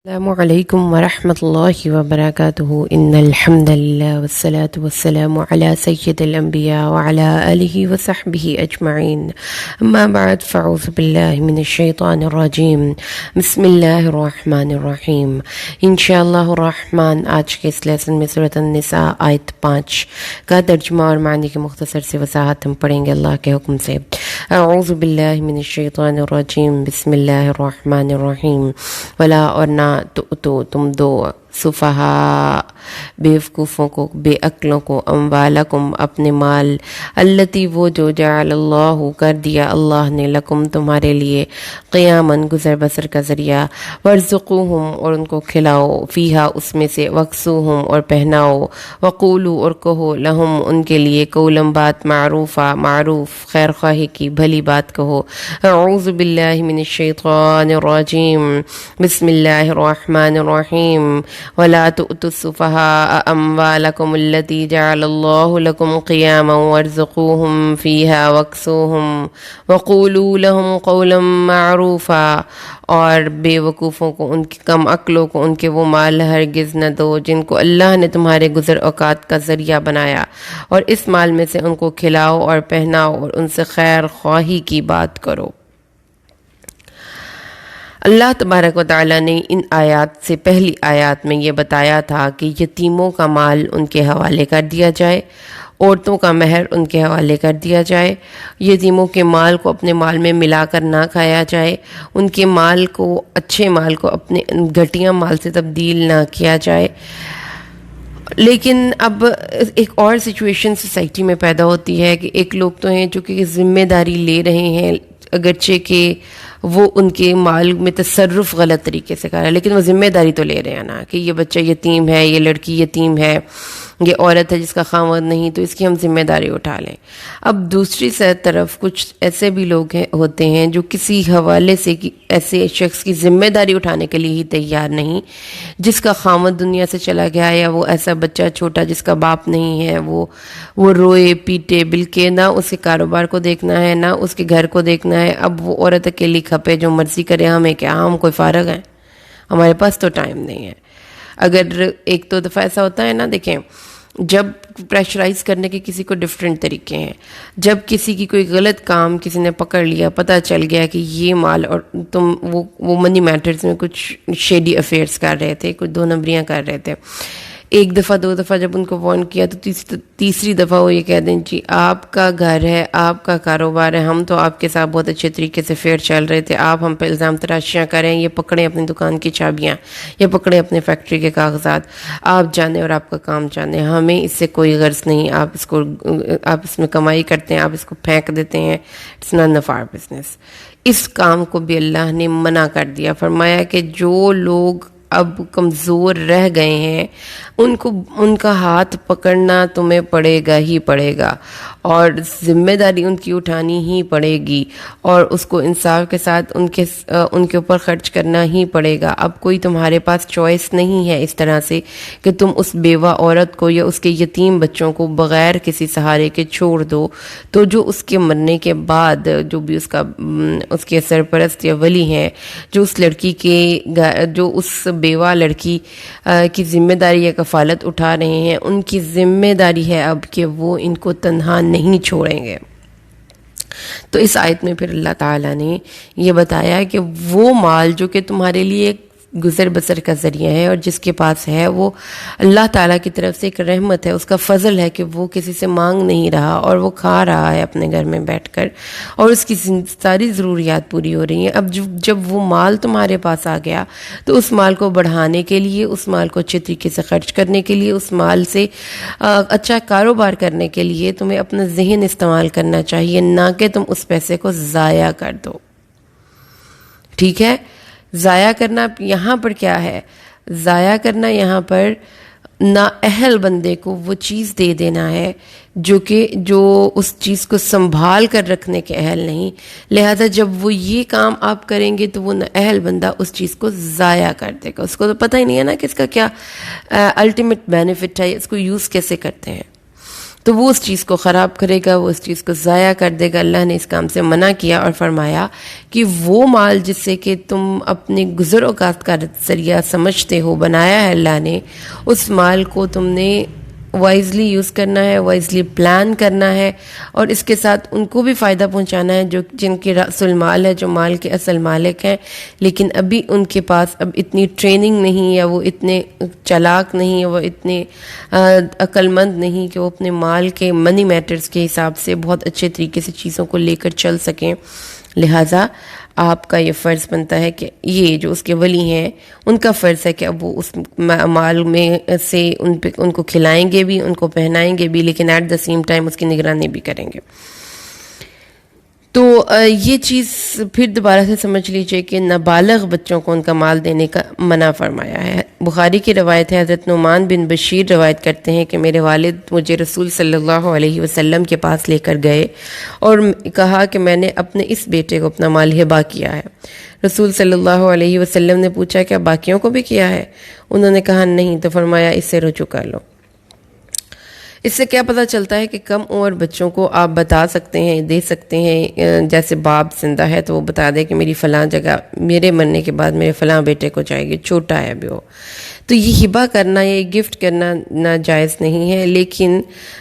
السلام علیکم ورحمۃ اللہ وبرکاتہ ان الحمد للہ والصلاة والسلام علی سید الانبیاء وعلی آلہ وصحبہ اجمعین اما بعد فاعوذ باللہ من الشیطان الرجیم بسم اللہ الرحمن الرحیم انشاءاللہ الرحمن آج کے اس لیسن میں سورۃ النساء آیت 5 کا ترجمہ اور معنی کی مختصر سی وضاحت ہم پڑھیں گے اللہ کے حکم سے۔ اعوذ باللہ من الشیطان الرجیم بسم اللہ الرحمن الرحیم ولا اور نہ تو تم دو سفہاء بے وقوفوں کو، بے عقلوں کو، اموالکم اپنے مال، التی وہ جو جعل اللہ کر دیا اللہ نے لکم تمہارے لیے قیاماً گزر بسر کا ذریعہ، ورزقوہم اور ان کو کھلاؤ، فیہا اس میں سے، وکسوہم اور پہناؤ، وقولو اور کہو، لہم ان کے لیے، قولم بات معروفہ معروف خیر خواہی کی بھلی بات کہو۔ اعوذ باللہ من الشیطان الرجیم بسم اللہ الرحمن الرحیم ولا تؤتوا السفهاء اموالکم التی جعل اللہ لکم قیاما وارزقوہم فیہا واکسوہم وقولوا لہم قولا معروفا، اور بے وقوفوں کو، ان کی کم عقلوں کو، ان کے وہ مال ہرگز نہ دو جن کو اللہ نے تمہارے گزر اوقات کا ذریعہ بنایا، اور اس مال میں سے ان کو کھلاؤ اور پہناؤ اور ان سے خیر خواہی کی بات کرو۔ اللہ تبارک و تعالیٰ نے ان آیات سے پہلی آیات میں یہ بتایا تھا کہ یتیموں کا مال ان کے حوالے کر دیا جائے، عورتوں کا مہر ان کے حوالے کر دیا جائے، یتیموں کے مال کو اپنے مال میں ملا کر نہ کھایا جائے، ان کے مال کو، اچھے مال کو اپنے گھٹیا مال سے تبدیل نہ کیا جائے۔ لیکن اب ایک اور سچویشن سوسائٹی میں پیدا ہوتی ہے کہ ایک لوگ تو ہیں جو کہ ذمہ داری لے رہے ہیں، اگرچہ کہ وہ ان کے مال میں تصرف غلط طریقے سے کر رہا ہے، لیکن وہ ذمہ داری تو لے رہے ہیں نا کہ یہ بچہ یتیم ہے، یہ لڑکی یتیم ہے، یہ عورت ہے جس کا خاوند نہیں، تو اس کی ہم ذمہ داری اٹھا لیں۔ اب دوسری طرف کچھ ایسے بھی لوگ ہوتے ہیں جو کسی حوالے سے ایسے شخص کی ذمہ داری اٹھانے کے لیے ہی تیار نہیں، جس کا خاوند دنیا سے چلا گیا، یا وہ ایسا بچہ چھوٹا جس کا باپ نہیں ہے، وہ روئے پیٹے، بلکہ نہ اس کے کاروبار کو دیکھنا ہے، نہ اس کے گھر کو دیکھنا ہے۔ اب وہ عورت اکیلی کھپے، جو مرضی کرے، ہمیں کیا، ہم کوئی فارغ ہیں، ہمارے پاس تو ٹائم نہیں ہے۔ اگر ایک تو دفعہ ایسا ہوتا ہے نا، دیکھیں، جب پریشرائز کرنے کے کسی کو ڈیفرنٹ طریقے ہیں، جب کسی کی کوئی غلط کام کسی نے پکڑ لیا، پتہ چل گیا کہ یہ مال، اور تم وہ منی میٹرز میں کچھ شیڈی افیئرز کر رہے تھے، کچھ دو نمبریاں کر رہے تھے، ایک دفعہ دو دفعہ جب ان کو وارن کیا تو تیسری دفعہ وہ یہ کہہ دیں جی آپ کا گھر ہے، آپ کا کاروبار ہے، ہم تو آپ کے ساتھ بہت اچھے طریقے سے فیئر چل رہے تھے، آپ ہم پہ الزام تراشیاں کریں، یہ پکڑیں اپنی دکان کی چابیاں، یہ پکڑیں اپنے فیکٹری کے کاغذات، آپ جانیں اور آپ کا کام جانیں، ہمیں اس سے کوئی غرض نہیں، آپ اس میں کمائی کرتے ہیں، آپ اس کو پھینک دیتے ہیں، it's none of our business. اس کام کو بھی اللہ نے منع کر دیا، فرمایا کہ جو لوگ اب کمزور رہ گئے ہیں ان کا ہاتھ پکڑنا تمہیں پڑے گا ہی پڑے گا، اور ذمہ داری ان کی اٹھانی ہی پڑے گی، اور اس کو انصاف کے ساتھ ان کے اوپر خرچ کرنا ہی پڑے گا۔ اب کوئی تمہارے پاس چوائس نہیں ہے اس طرح سے کہ تم اس بیوہ عورت کو یا اس کے یتیم بچوں کو بغیر کسی سہارے کے چھوڑ دو، تو جو اس کے مرنے کے بعد جو بھی اس کے سرپرست یا ولی ہیں، جو اس لڑکی کے جو اس بیوہ لڑکی کی ذمہ داری یا کفالت اٹھا رہے ہیں، ان کی ذمہ داری ہے اب کہ وہ ان کو تنہا نہیں چھوڑیں گے۔ تو اس آیت میں پھر اللہ تعالیٰ نے یہ بتایا کہ وہ مال جو کہ تمہارے لیے گزر بسر کا ذریعہ ہے، اور جس کے پاس ہے، وہ اللہ تعالیٰ کی طرف سے ایک رحمت ہے، اس کا فضل ہے کہ وہ کسی سے مانگ نہیں رہا، اور وہ کھا رہا ہے اپنے گھر میں بیٹھ کر، اور اس کی ساری ضروریات پوری ہو رہی ہیں۔ اب جب وہ مال تمہارے پاس آ گیا تو اس مال کو بڑھانے کے لیے، اس مال کو اچھے طریقے سے خرچ کرنے کے لیے، اس مال سے اچھا کاروبار کرنے کے لیے تمہیں اپنا ذہن استعمال کرنا چاہیے، نہ کہ تم اس پیسے کو ضائع کر دو۔ ٹھیک ہے، ضائع کرنا یہاں پر کیا ہے؟ ضائع کرنا یہاں پر نااہل بندے کو وہ چیز دے دینا ہے جو اس چیز کو سنبھال کر رکھنے کے اہل نہیں، لہذا جب وہ یہ کام آپ کریں گے تو وہ نااہل بندہ اس چیز کو ضائع کر دے گا، اس کو تو پتہ ہی نہیں ہے نا کہ اس کا کیا الٹیمیٹ بینیفٹ ہے، اس کو یوز کیسے کرتے ہیں۔ تو وہ اس چیز کو خراب کرے گا، وہ اس چیز کو ضائع کر دے گا۔ اللہ نے اس کام سے منع کیا اور فرمایا کہ وہ مال جس سے کہ تم اپنے گزر اوقات کا ذریعہ سمجھتے ہو، بنایا ہے اللہ نے، اس مال کو تم نے وائزلی یوز کرنا ہے، وائزلی پلان کرنا ہے، اور اس کے ساتھ ان کو بھی فائدہ پہنچانا ہے جو جن کے رأس المال ہے، جو مال کے اصل مالک ہیں، لیکن ابھی ان کے پاس اب اتنی ٹریننگ نہیں، یا وہ اتنے چالاک نہیں، یا وہ اتنے عقل مند نہیں کہ وہ اپنے مال کے منی میٹرز کے حساب سے بہت اچھے طریقے سے چیزوں کو لے کر چل سکیں۔ لہٰذا آپ کا یہ فرض بنتا ہے کہ یہ جو اس کے ولی ہیں ان کا فرض ہے کہ اب وہ اس مال میں سے ان کو کھلائیں گے بھی، ان کو پہنائیں گے بھی، لیکن ایٹ دا سیم ٹائم اس کی نگرانی بھی کریں گے۔ تو یہ چیز پھر دوبارہ سے سمجھ لیجئے کہ نابالغ بچوں کو ان کا مال دینے کا منع فرمایا ہے۔ بخاری کی روایت ہے، حضرت نعمان بن بشیر روایت کرتے ہیں کہ میرے والد مجھے رسول صلی اللہ علیہ وسلم کے پاس لے کر گئے اور کہا کہ میں نے اپنے اس بیٹے کو اپنا مال ہبہ کیا ہے۔ رسول صلی اللہ علیہ وسلم نے پوچھا کیا باقیوں کو بھی کیا ہے؟ انہوں نے کہا نہیں، تو فرمایا اس سے رجوع کر لو۔ اس سے کیا پتہ چلتا ہے کہ کم عمر بچوں کو آپ بتا سکتے ہیں، دے سکتے ہیں، جیسے باپ زندہ ہے تو وہ بتا دے کہ میری فلاں جگہ میرے مرنے کے بعد میرے فلاں بیٹے کو جائے گی، چھوٹا ہے ابھی وہ۔ تو یہ ہبہ کرنا، یہ گفٹ کرنا ناجائز نہیں ہے، لیکن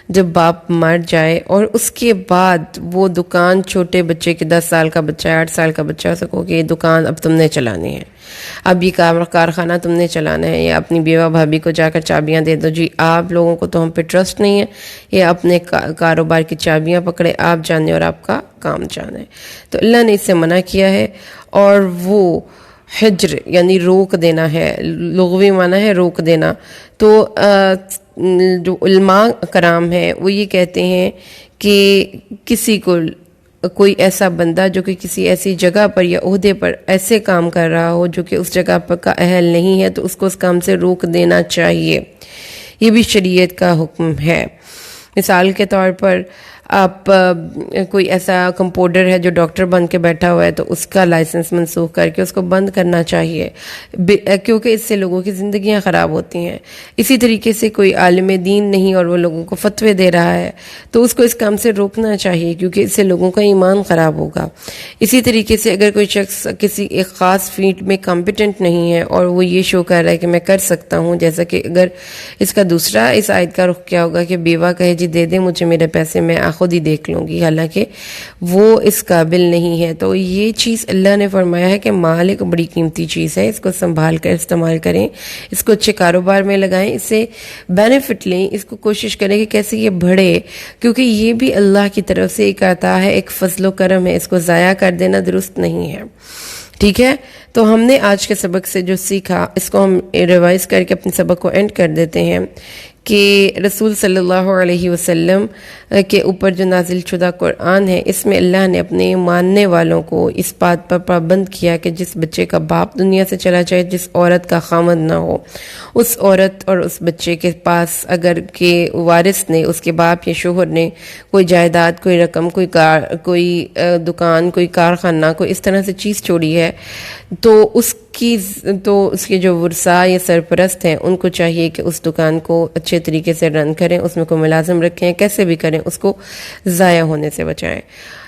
جب باپ مر جائے اور اس کے بعد وہ دکان چھوٹے بچے کے 10 سال کا بچہ، 8 سال کا بچہ سکو کہ یہ دکان اب تم نے چلانی ہے، اب یہ کارخانہ تم نے چلانا ہے، یا اپنی بیوہ بھابھی کو جا کر چابیاں دے دو، جی آپ لوگوں کو تو ہم پہ ٹرسٹ نہیں ہے، یہ اپنے کاروبار کی چابیاں پکڑے، آپ جانے اور آپ کا کام جانے۔ تو اللہ نے اس سے منع کیا ہے، اور وہ حجر یعنی روک دینا ہے، لغوی معنی ہے روک دینا۔ تو جو علماء کرام ہیں وہ یہ کہتے ہیں کہ کسی کو کوئی ایسا بندہ جو کہ کسی ایسی جگہ پر یا عہدے پر ایسے کام کر رہا ہو جو کہ اس جگہ پر کا اہل نہیں ہے، تو اس کو اس کام سے روک دینا چاہیے، یہ بھی شریعت کا حکم ہے۔ مثال کے طور پر آپ کوئی ایسا کمپاؤنڈر ہے جو ڈاکٹر بن کے بیٹھا ہوا ہے تو اس کا لائسنس منسوخ کر کے اس کو بند کرنا چاہیے، کیونکہ اس سے لوگوں کی زندگیاں خراب ہوتی ہیں۔ اسی طریقے سے کوئی عالم دین نہیں اور وہ لوگوں کو فتوے دے رہا ہے تو اس کو اس کام سے روکنا چاہیے، کیونکہ اس سے لوگوں کا ایمان خراب ہوگا۔ اسی طریقے سے اگر کوئی شخص کسی ایک خاص فیلڈ میں کمپیٹنٹ نہیں ہے اور وہ یہ شو کر رہا ہے کہ میں کر سکتا ہوں، جیسا کہ اگر اس کا دوسرا اس آیت کا رخ کیا ہوگا کہ بیوہ کہے جی دے دے مجھے میرے پیسے، میں خود ہی دیکھ لوں گی، حالانکہ وہ اس قابل نہیں ہے۔ تو یہ چیز اللہ نے فرمایا ہے کہ مال ایک بڑی قیمتی چیز ہے، اس کو سنبھال کر استعمال کریں، اس کو اچھے کاروبار میں لگائیں، اس سے بینیفٹ لیں، اس کو کوشش کریں کہ کیسے یہ بڑھے، کیونکہ یہ بھی اللہ کی طرف سے ایک عطا ہے، ایک فضل و کرم ہے، اس کو ضائع کر دینا درست نہیں ہے۔ ٹھیک ہے، تو ہم نے آج کے سبق سے جو سیکھا اس کو ہم ریوائز کر کے اپنے سبق کو اینڈ کر دیتے ہیں کہ رسول صلی اللہ علیہ وسلم کے اوپر جو نازل شدہ قرآن ہے، اس میں اللہ نے اپنے ماننے والوں کو اس بات پر پابند کیا کہ جس بچے کا باپ دنیا سے چلا جائے، جس عورت کا خامند نہ ہو، اس عورت اور اس بچے کے پاس اگر کہ وارث نے، اس کے باپ یا شوہر نے کوئی جائیداد، کوئی رقم، کوئی دکان، کوئی کارخانہ، کوئی اس طرح سے چیز چھوڑی ہے، تو اس کے جو ورثاء یا سرپرست ہیں ان کو چاہیے کہ اس دکان کو اچھے طریقے سے رن کریں، اس میں کوئی ملازم رکھیں، کیسے بھی کریں، اس کو ضائع ہونے سے بچائیں۔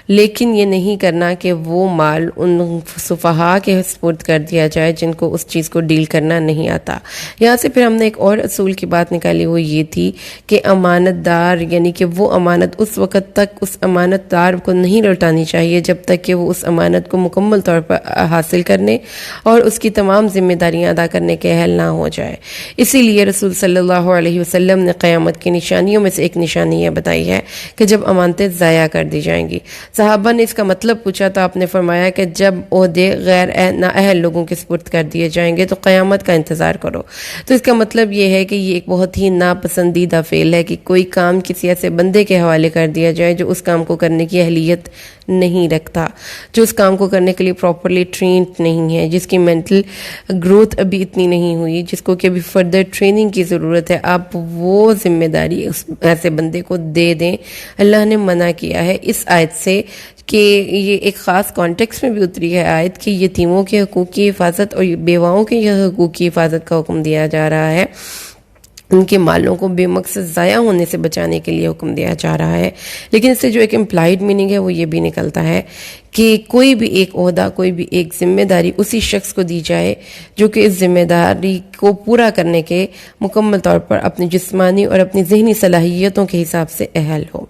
لیکن یہ نہیں کرنا کہ وہ مال ان سفہاء کے سپرد کر دیا جائے جن کو اس چیز کو ڈیل کرنا نہیں آتا۔ یہاں سے پھر ہم نے ایک اور اصول کی بات نکالی، وہ یہ تھی کہ امانت دار یعنی کہ وہ امانت اس وقت تک اس امانت دار کو نہیں لوٹانی چاہیے جب تک کہ وہ اس امانت کو مکمل طور پر حاصل کرنے اور اس کی تمام ذمہ داریاں ادا کرنے کے اہل نہ ہو جائے۔ اسی لیے رسول صلی اللہ علیہ وسلم نے قیامت کی نشانیوں میں سے ایک نشانی یہ بتائی ہے کہ جب امانتیں ضائع کر دی جائیں گی۔ صحابہ نے اس کا مطلب پوچھا تو آپ نے فرمایا کہ جب عہدے غیر نااہل لوگوں کے سپرد کر دیے جائیں گے تو قیامت کا انتظار کرو۔ تو اس کا مطلب یہ ہے کہ یہ ایک بہت ہی ناپسندیدہ فعل ہے کہ کوئی کام کسی ایسے بندے کے حوالے کر دیا جائے جو اس کام کو کرنے کی اہلیت نہیں رکھتا، جو اس کام کو کرنے کے لیے پراپرلی ٹرینڈ نہیں ہے، جس کی مینٹل گروتھ ابھی اتنی نہیں ہوئی، جس کو کہ ابھی فردر ٹریننگ کی ضرورت ہے، آپ وہ ذمہ داری اس ایسے بندے کو دے دیں۔ اللہ نے منع کیا ہے اس آیت سے کہ یہ ایک خاص کانٹیکس میں بھی اتری ہے آیت کہ یتیموں کے حقوق کی حفاظت اور بیواؤں کے حقوق کی حفاظت کا حکم دیا جا رہا ہے۔ ان کے مالوں کو بے مقصد ضائع ہونے سے بچانے کے لیے حکم دیا جا رہا ہے. لیکن اس سے جو ایک امپلائڈ میننگ ہے وہ یہ بھی نکلتا ہے کہ کوئی بھی ایک عہدہ، کوئی بھی ایک ذمہ داری اسی شخص کو دی جائے جو کہ اس ذمہ داری کو پورا کرنے کے مکمل طور پر اپنی جسمانی اور اپنی ذہنی صلاحیتوں کے حساب سے اہل ہو.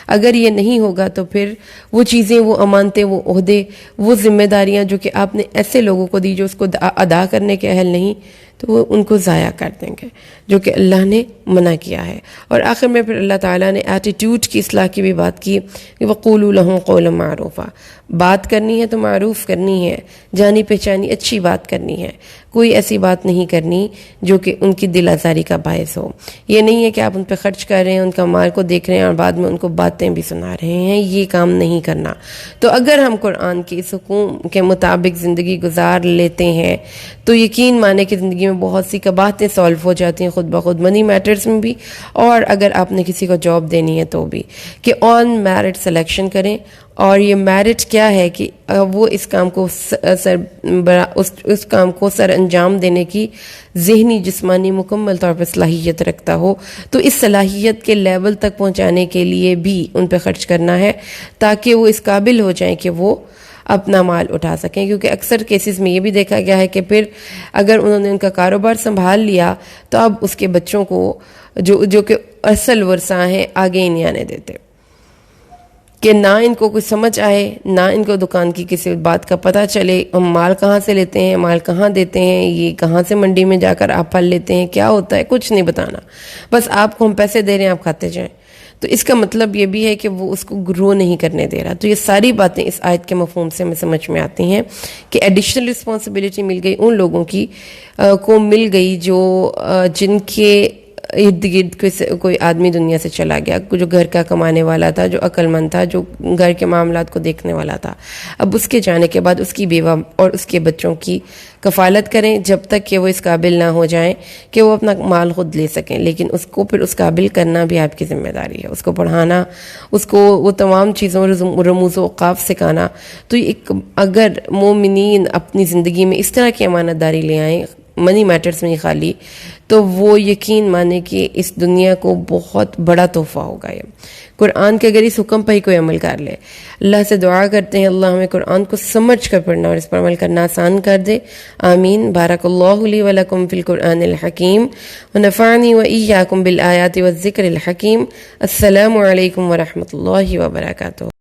اگر یہ نہیں ہوگا تو پھر وہ چیزیں، وہ امانتیں، وہ عہدے، وہ ذمہ داریاں جو کہ آپ نے ایسے لوگوں کو دی جو اس کو ادا کرنے کے اہل نہیں، تو وہ ان کو ضائع کر دیں گے، جو کہ اللہ نے منع کیا ہے. اور آخر میں پھر اللہ تعالیٰ نے ایٹیٹیوڈ کی اصلاح کی بھی بات کی کہ وَقُولُوا لَهُمْ قَوْلًا مَعْرُوفًا. بات کرنی ہے تو معروف کرنی ہے، جانی پہچانی اچھی بات کرنی ہے. کوئی ایسی بات نہیں کرنی جو کہ ان کی دل آزاری کا باعث ہو. یہ نہیں ہے کہ آپ ان پہ خرچ کر رہے ہیں، ان کا مال کو دیکھ رہے ہیں اور بعد میں ان کو باتیں بھی سنا رہے ہیں. یہ کام نہیں کرنا. تو اگر ہم قرآن کے اس حکم کے مطابق زندگی گزار لیتے ہیں تو یقین مانے کہ زندگی میں بہت سی باتیں سالو ہو جاتی ہیں خود بخود، منی میٹرز میں بھی، اور اگر آپ نے کسی کو جاب دینی ہے تو بھی، کہ آن میرٹ سلیکشن کریں. اور یہ میرٹ کیا ہے کہ وہ اس کام کو اس کام کو سر انجام دینے کی ذہنی جسمانی مکمل طور پر صلاحیت رکھتا ہو. تو اس صلاحیت کے لیول تک پہنچانے کے لیے بھی ان پہ خرچ کرنا ہے تاکہ وہ اس قابل ہو جائیں کہ وہ اپنا مال اٹھا سکیں. کیونکہ اکثر کیسز میں یہ بھی دیکھا گیا ہے کہ پھر اگر انہوں نے ان کا کاروبار سنبھال لیا تو اب اس کے بچوں کو جو کہ اصل ورثہ ہیں آگے ہی نہیں آنے دیتے، کہ نہ ان کو کچھ سمجھ آئے، نہ ان کو دکان کی کسی بات کا پتہ چلے، ہم مال کہاں سے لیتے ہیں، مال کہاں دیتے ہیں، یہ کہاں سے منڈی میں جا کر آپ پھل لیتے ہیں، کیا ہوتا ہے، کچھ نہیں بتانا. بس آپ کو ہم پیسے دے رہے ہیں، آپ کھاتے جائیں. تو اس کا مطلب یہ بھی ہے کہ وہ اس کو گرو نہیں کرنے دے رہا. تو یہ ساری باتیں اس آیت کے مفہوم سے ہمیں سمجھ میں آتی ہیں کہ ایڈیشنل رسپانسبلٹی مل گئی ان لوگوں کی کو مل گئی جو جن کے ارد گرد کوئی آدمی دنیا سے چلا گیا، جو گھر کا کمانے والا تھا، جو عقل مند تھا، جو گھر کے معاملات کو دیکھنے والا تھا. اب اس کے جانے کے بعد اس کی بیوہ اور اس کے بچوں کی کفالت کریں جب تک کہ وہ اس قابل نہ ہو جائیں کہ وہ اپنا مال خود لے سکیں. لیکن اس کو پھر اس قابل کرنا بھی آپ کی ذمہ داری ہے، اس کو پڑھانا، اس کو وہ تمام چیزوں رموز و اوقاف سکھانا. تو اگر مومنین اپنی زندگی میں اس طرح کی امانت داری لے آئیں، منی میٹرز میں خالی، تو وہ یقین مانے کہ اس دنیا کو بہت بڑا تحفہ ہوگا. یہ قرآن کے اگر اس حکم پہ ہی کوئی عمل کر لے. اللہ سے دعا کرتے ہیں اللہ ہمیں قرآن کو سمجھ کر پڑھنا اور اس پر عمل کرنا آسان کر دے. آمین. بارک اللہ لی ولکم فی القرآن الحکیم ونفعنی وإیاکم بالآیات والذکر الحکیم. السلام علیکم ورحمۃ اللہ وبرکاتہ.